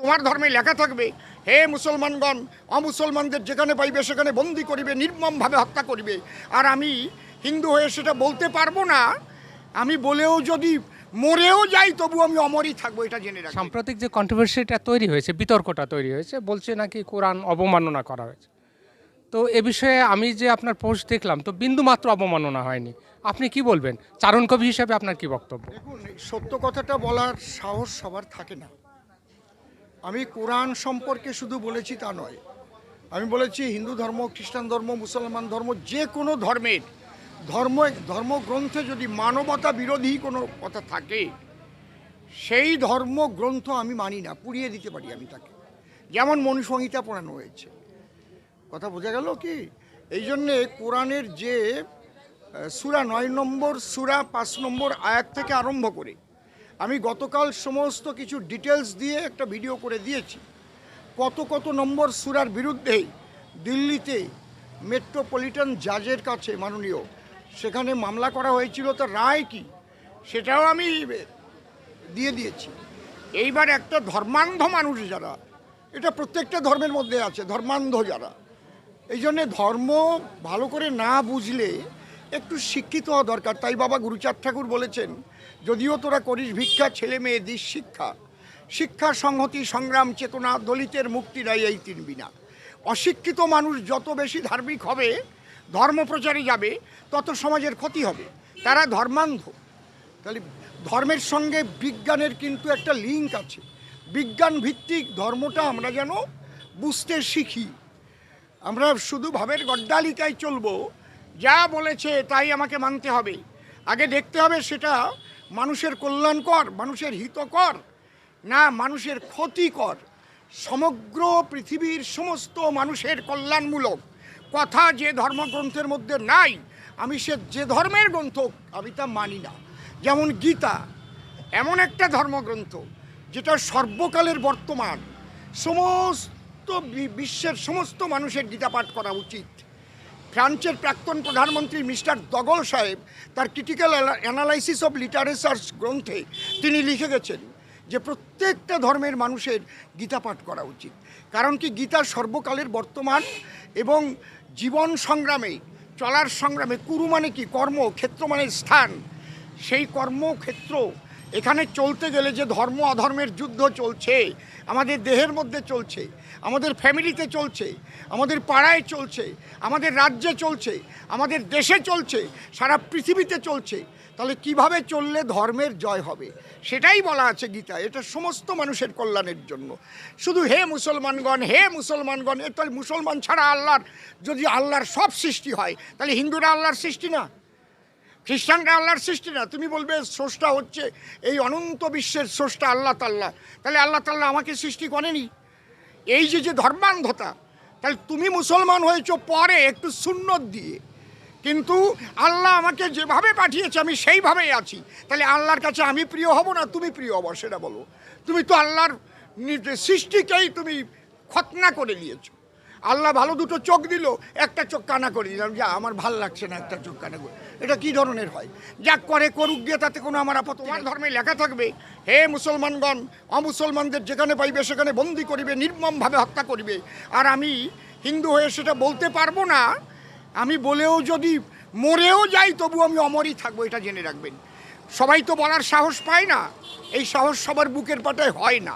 তোমার ধর্মে লেখা থাকবে, হে মুসলমানগণ, অমুসলমানদের যেখানে পাইবে সেখানে বন্দি করিবে, নির্মমভাবে হত্যা করিবে। আর আমি হিন্দু হয়ে সেটা বলতে পারবো না। আমি বলেও যদি মরেও যাই তবু আমি অমরই থাকবো, এটা জেনে রাখি। সাম্প্রতিক যে কন্ট্রোভার্সিটা তৈরি হয়েছে, বিতর্কটা তৈরি হয়েছে, বলছে নাকি কোরআন অবমাননা করা হয়েছে। তো এ বিষয়ে আমি যে আপনার পোস্ট দেখলাম, তো বিন্দুমাত্র অবমাননা হয়নি। আপনি কি বলবেন চারণ কবি হিসেবে, আপনার কি বক্তব্য? দেখুন, সত্য কথাটা বলার সাহস সবার থাকে না। আমি কোরআন সম্পর্কে শুধু বলেছি তা নয়, আমি বলেছি হিন্দু ধর্ম, খ্রিস্টান ধর্ম, মুসলমান ধর্ম, যে কোনো ধর্মের ধর্মগ্রন্থে যদি মানবতা বিরোধী কোনো কথা থাকে, সেই ধর্মগ্রন্থ আমি মানি না, পুড়িয়ে দিতে পারি আমি তাকে। যেমন মনুসংহিতা পড়ানো হয়েছে, কথা বোঝা গেল কি? এই জন্যে কোরআনের যে সূরা 9 নম্বর, সূরা 5 নম্বর আয়াত থেকে আরম্ভ করে আমি গতকাল সমস্ত কিছু ডিটেলস দিয়ে একটা ভিডিও করে দিয়েছি। কত কত নম্বর সূরার বিরুদ্ধে দিল্লিতে মেট্রোপলিটন জাজের কাছে মাননীয় সেখানে মামলা করা হয়েছিল, তার রায় কি সেটাও আমি দিয়ে দিয়েছি। এইবার একটা ধর্মান্ধ মানুষ যারা, এটা প্রত্যেকটা ধর্মের মধ্যে আছে ধর্মান্ধ যারা, এই জন্যে ধর্ম ভালো করে না বুঝলে একটু শিক্ষিত হওয়া দরকার। তাই বাবা গুরুচাঁদ ঠাকুর বলেছেন, যদিও তোরা করিস ভিক্ষা, ছেলে মেয়ে দিস শিক্ষা, শিক্ষা সংহতি সংগ্রাম চেতনা, দলিতের মুক্তি নাই এই তিন বিনা। অশিক্ষিত মানুষ যত বেশি ধার্মিক হবে, ধর্মপ্রচারে যাবে, তত সমাজের ক্ষতি হবে। তারা ধর্মান্ধ। তাহলে ধর্মের সঙ্গে বিজ্ঞানের কিন্তু একটা লিঙ্ক আছে। বিজ্ঞান ভিত্তিক ধর্মটা আমরা যেন বুঝতে শিখি। আমরা শুধু ভাবের গড্ডালিকায় চলবো, যা বলেছে তাই আমাকে মানতে হবে। আগে দেখতে হবে সেটা মানুষের কল্যাণকর, মানুষের হিতকর, না মানুষের ক্ষতিকর। সমগ্র পৃথিবীর সমস্ত মানুষের কল্যাণমূলক কথা যে ধর্মগ্রন্থের মধ্যে নাই, আমি যে ধর্মের গ্রন্থ আমি তা মানি না। যেমন গীতা এমন একটা ধর্মগ্রন্থ যেটা সর্বকালের বর্তমান সমস্ত বিশ্বের সমস্ত মানুষের গীতা পাঠ করা উচিত। ফ্রান্সের প্রাক্তন প্রধানমন্ত্রী মিস্টার দগল সাহেব তার ক্রিটিক্যাল অ্যানালাইসিস অফ লিটারেচার গ্রন্থে তিনি লিখে গেছেন যে প্রত্যেকটা ধর্মের মানুষের গীতা পাঠ করা উচিত। কারণ কি, গীতা সর্বকালের বর্তমান এবং জীবন সংগ্রামে, চলার সংগ্রামে, কুরু মানে কি, কর্ম, ক্ষেত্র মানে স্থান, সেই কর্মক্ষেত্র এখানে চলতে গেলে যে ধর্ম অধর্মের যুদ্ধ চলছে, আমাদের দেহের মধ্যে চলছে, আমাদের ফ্যামিলিতে চলছে, আমাদের পাড়ায় চলছে, আমাদের রাজ্যে চলছে, আমাদের দেশে চলছে, সারা পৃথিবীতে চলছে, তাহলে কিভাবে চললে ধর্মের জয় হবে সেটাই বলা আছে গীতা। এটা সমস্ত মানুষের কল্যাণের জন্য। শুধু হে মুসলমানগণ, হে মুসলমানগণ, এ তাহলে মুসলমান ছাড়া আল্লাহর, যদি আল্লাহর সব সৃষ্টি হয় তাহলে হিন্দুরা আল্লাহর সৃষ্টি না, খ্রিস্টানরা আল্লাহর সৃষ্টি না। তুমি বলবে স্রষ্টা হচ্ছে এই অনন্ত বিশ্বের স্রষ্টা আল্লাহ তাল্লাহ, তাহলে আল্লাহ তাল্লাহ আমাকে সৃষ্টি করেনি। এই যে ধর্মান্ধতা, তাহলে তুমি মুসলমান হয়েছো পরে একটু সুন্নত দিয়ে, কিন্তু আল্লাহ আমাকে যেভাবে পাঠিয়েছে আমি সেইভাবেই আছি। তাহলে আল্লাহর কাছে আমি প্রিয় হব না তুমি প্রিয় হবো, সেটা বলো। তুমি তো আল্লাহর সৃষ্টিকেই তুমি খতনা করে দিয়েছো। আল্লাহ ভালো দুটো চোখ দিল, একটা চোখ কানা করে দিলাম, যে আমার ভাল লাগছে না একটা চোখ কানা করে। এটা কি ধরনের হয়? যা করে করুক গিয়ে, তাতে কোনো আমার আপত্তি। তোমার ধর্মে লেখা থাকবে, হে মুসলমানগণ, অমুসলমানদের যেখানে পাইবে সেখানে বন্দি করিবে, নির্মমভাবে হত্যা করিবে। আর আমি হিন্দু হয়ে সেটা বলতে পারবো না। আমি বলেও যদি মরেও যাই তবু আমি অমরই থাকবো, এটা জেনে রাখবেন। সবাই তো বলার সাহস পায় না, এই সাহস সবার বুকের পাটায় হয় না।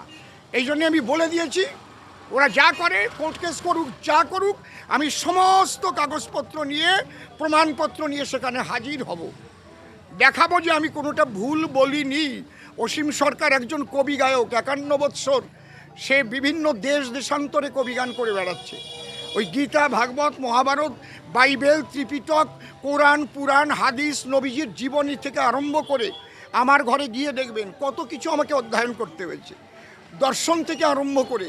এই জন্যে আমি বলে দিয়েছি, ওরা যা করে, কোর্ট কেস করুক, যা করুক, আমি সমস্ত কাগজপত্র নিয়ে, প্রমাণপত্র নিয়ে সেখানে হাজির হব, দেখাবো যে আমি কোনোটা ভুল বলিনি। অসীম সরকার একজন কবি গায়ক, 51 বৎসর সে বিভিন্ন দেশ দেশান্তরে কবিগান করে বেড়াচ্ছে। ওই গীতা, ভাগবত, মহাভারত, বাইবেল, ত্রিপিটক, কোরআন, পুরাণ, হাদিস, নবীজির জীবনী থেকে আরম্ভ করে আমার ঘরে গিয়ে দেখবেন কত কিছু আমাকে অধ্যয়ন করতে হয়েছে। দর্শন থেকে আরম্ভ করে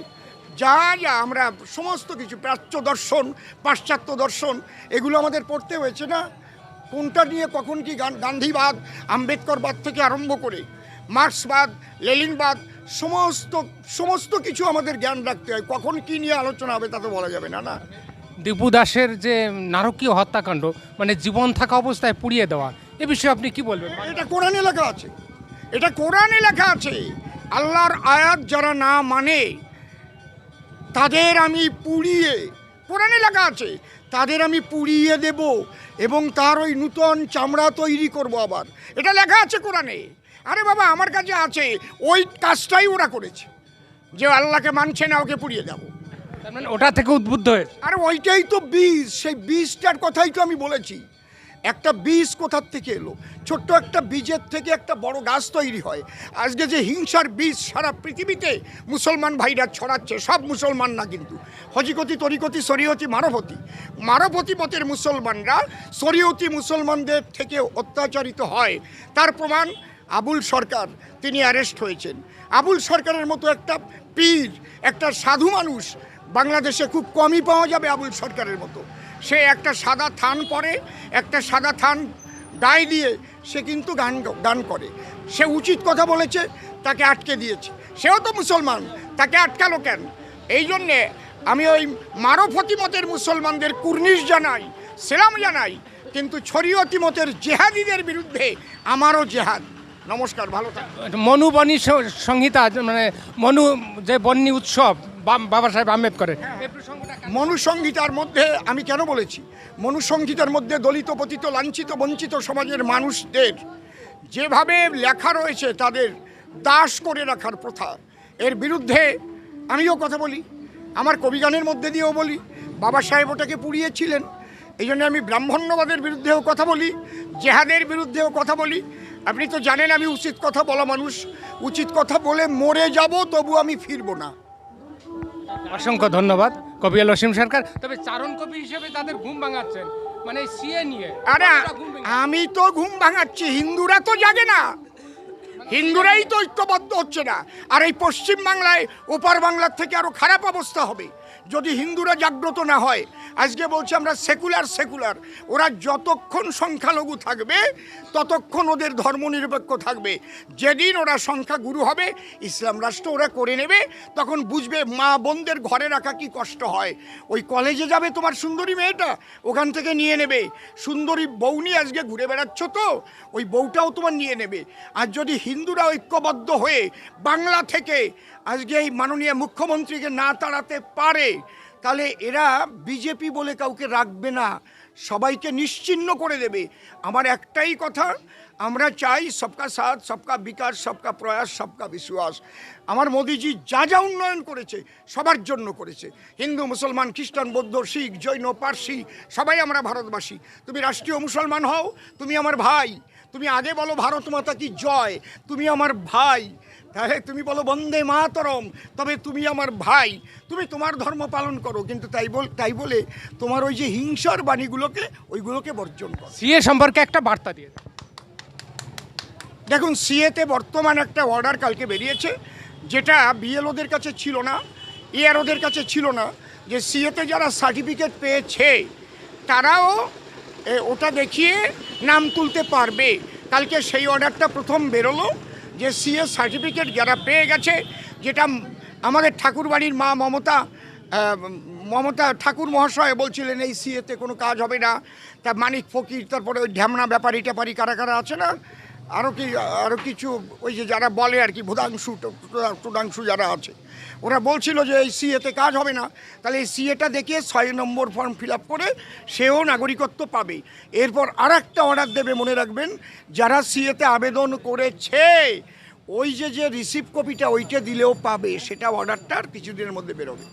যা যা আমরা সমস্ত কিছু, প্রাচ্য দর্শন, পাশ্চাত্য দর্শন, এগুলো আমাদের পড়তে হয়েছে না। কোনটা নিয়ে কখন কি গান্ধীবাদ, আম্বেদকরবাদ থেকে আরম্ভ করে মার্ক্সবাদ, লেনিনবাদ, সমস্ত কিছু আমাদের জ্ঞান রাখতে হয়। কখন কি নিয়ে আলোচনা হবে তা তো বলা যাবে না। না, দীপু দাসের যে নারকীয় হত্যাকাণ্ড, মানে জীবন থাকা অবস্থায় পুড়িয়ে দেওয়া, এ বিষয়ে আপনি কি বলবেন? এটা কোরআনে লেখা আছে, এটা কোরআনে লেখা আছে। আল্লাহর আয়াত যারা না মানে তাদের আমি পুড়িয়ে, কোরআনে লেখা আছে, তাদের আমি পুড়িয়ে দেব এবং তার ওই নূতন চামড়া তৈরি করব আবার। এটা লেখা আছে কোরআনে। আরে বাবা, আমার কাছে আছে। ওই কাজটাই ওরা করেছে, যে আল্লাহকে মানছে না ওকে পুড়িয়ে দেবো। তার মানে ওটা থেকে উদ্বুদ্ধ হয়েছে। আরে ওইটাই তো বীজ, সেই বীজটার কথাই তো আমি বলেছি। একটা বীজ কোথার থেকে এলো? ছোট্ট একটা বীজের থেকে একটা বড় গাছ তৈরি হয়। আজকে যে হিংসার বীজ সারা পৃথিবীতে মুসলমান ভাইরা ছড়াচ্ছে, সব মুসলমান না কিন্তু, হজিকতি, তরিকতি, শরীয়তি, মানবতি মতের মুসলমানরা শরীয়তি মুসলমানদের থেকে অত্যাচারিত হয়। তার প্রমাণ আবুল সরকার, তিনি অ্যারেস্ট হয়েছেন। আবুল সরকারের মতো একটা পীর, একটা সাধু মানুষ বাংলাদেশে খুব কমই পাওয়া যাবে। আবুল সরকারের মতো সে একটা সাদা থান পরে, একটা সাদা থান গায়ে দিয়ে সে কিন্তু গান করে। সে উচিত কথা বলেছে, তাকে আটকে দিয়েছে। সেও তো মুসলমান, তাকে আটকালো কেন? এই জন্যে আমি ওই মারফতি মতের মুসলমানদের কুর্নিশ জানাই, সেলাম জানাই, কিন্তু শরীয়তি মতের জেহাদিদের বিরুদ্ধে আমারও জেহাদ। নমস্কার, ভালো থাকবেন। মনু বনি সংহিতা, মানে মনু যে বন্যী উৎসব বাবা সাহেব আম্বেদকরের, এই প্রসঙ্গটা মনুসংহিতার মধ্যে আমি কেন বলেছি, মনুসংহিতার মধ্যে দলিত, পতিত, লাঞ্ছিত, বঞ্চিত সমাজের মানুষদের যেভাবে লেখা রয়েছে, তাদের দাস করে রাখার প্রথা, এর বিরুদ্ধে আমিও কথা বলি। আমার কবিগানের মধ্যে দিয়েও বলি। বাবা সাহেব ওটাকে পুড়িয়েছিলেন। এই জন্য আমি ব্রাহ্মণ্যবাদের বিরুদ্ধেও কথা বলি, জেহাদের বিরুদ্ধেও কথা বলি। আপনি তো জানেন আমি উচিত কথা বলা মানুষ। উচিত কথা বলে মরে যাব, তবু আমি ফিরবো না। অসংখ্য ধন্যবাদ কবিয়াল অসীম সরকার। তবে চারণ কবি হিসেবে তাদের ঘুম ভাঙাচ্ছেন, মানে সিএ নিয়ে। আরে আমি তো ঘুম ভাঙাচ্ছি, হিন্দুরা তো জাগে না, হিন্দুরাই তো ঐক্যবদ্ধ হচ্ছে না। আর এই পশ্চিম বাংলায়, ওপার বাংলার থেকে আরো খারাপ অবস্থা হবে যদি হিন্দুরা জাগ্রত না হয়। আজকে বলছে আমরা সেকুলার। ওরা যতক্ষণ সংখ্যালঘু থাকবে ততক্ষণ ওদের ধর্মনিরপেক্ষ থাকবে। যেদিন ওরা সংখ্যাগুরু হবে, ইসলাম রাষ্ট্র ওরা করে নেবে, তখন বুঝবে মা বোনদের ঘরে রাখা কি কষ্ট হয়। ওই কলেজে যাবে তোমার সুন্দরী মেয়েটা, ওখান থেকে নিয়ে নেবে। সুন্দরী বউ নিয়ে আজকে ঘুরে বেড়াচ্ছ তো, ওই বউটাও তোমার নিয়ে নেবে। আর যদি হিন্দুরা ঐক্যবদ্ধ হয়ে বাংলা থেকে আজকে এই মাননীয় মুখ্যমন্ত্রীকে না তাড়াতে পারে, তাহলে এরা বিজেপি বলে কাউকে রাখবে না, সবাইকে নিশ্চিহ্ন করে দেবে। আমার একটাই কথা, আমরা চাই সবকা সাথ, সবকা বিকাশ, সবকা প্রয়াস, সবকা বিশ্বাস। আমার মোদিজি যা যা উন্নয়ন করেছে সবার জন্য করেছে। হিন্দু, মুসলমান, খ্রিস্টান, বৌদ্ধ, শিখ, জৈন, পার্সি, সবাই আমরা ভারতবাসী। তুমি রাষ্ট্রীয় মুসলমান হও, তুমি আমার ভাই। তুমি আগে বলো ভারত মাতা কি জয়, তুমি আমার ভাই। তাহলে তুমি বলো বন্দে মাতরম, তবে তুমি আমার ভাই। তুমি তোমার ধর্ম পালন করো, কিন্তু তাই বলে তোমার ওই যে হিংসার ওইগুলোকে বর্জন করো। সিএ সম্পর্কে একটা বার্তা দিয়ে দাও। দেখুন, সিএতে বর্তমান একটা অর্ডার কালকে বেরিয়েছে, যেটা বিএলওদের কাছে ছিল না, এআরওদের কাছে ছিল না, যে সিএতে যারা সার্টিফিকেট পেয়েছে তারাও ওটা দেখিয়ে নাম তুলতে পারবে। কালকে সেই অর্ডারটা প্রথম বেরোলো, যে সিএ সার্টিফিকেট যারা পেয়ে গেছে, যেটা আমাদের ঠাকুরবাড়ির মা মমতা ঠাকুর মহাশয় বলছিলেন এই সিএতে কোনো কাজ হবে না। তা মানিক ফকির, তারপরে ওই ঢ্যামনা ব্যাপারী ট্যাপারি কারা আছে না, আরও কিছু ওই যে যারা বলে আর কি, ভুদাংশু যারা আছে, ওরা বলছিল যে এই সিএতে কাজ হবে না। তাহলে এই সিএটা দেখে 6 নম্বর ফর্ম ফিল আপ করে সেও নাগরিকত্ব পাবে। এরপর আর একটা অর্ডার দেবে, মনে রাখবেন, যারা সিএতে আবেদন করেছে ওই যে রিসিভ কপিটা ওইটা দিলেও পাবে। সেটা অর্ডারটা আর কিছুদিনের মধ্যে বেরোবে।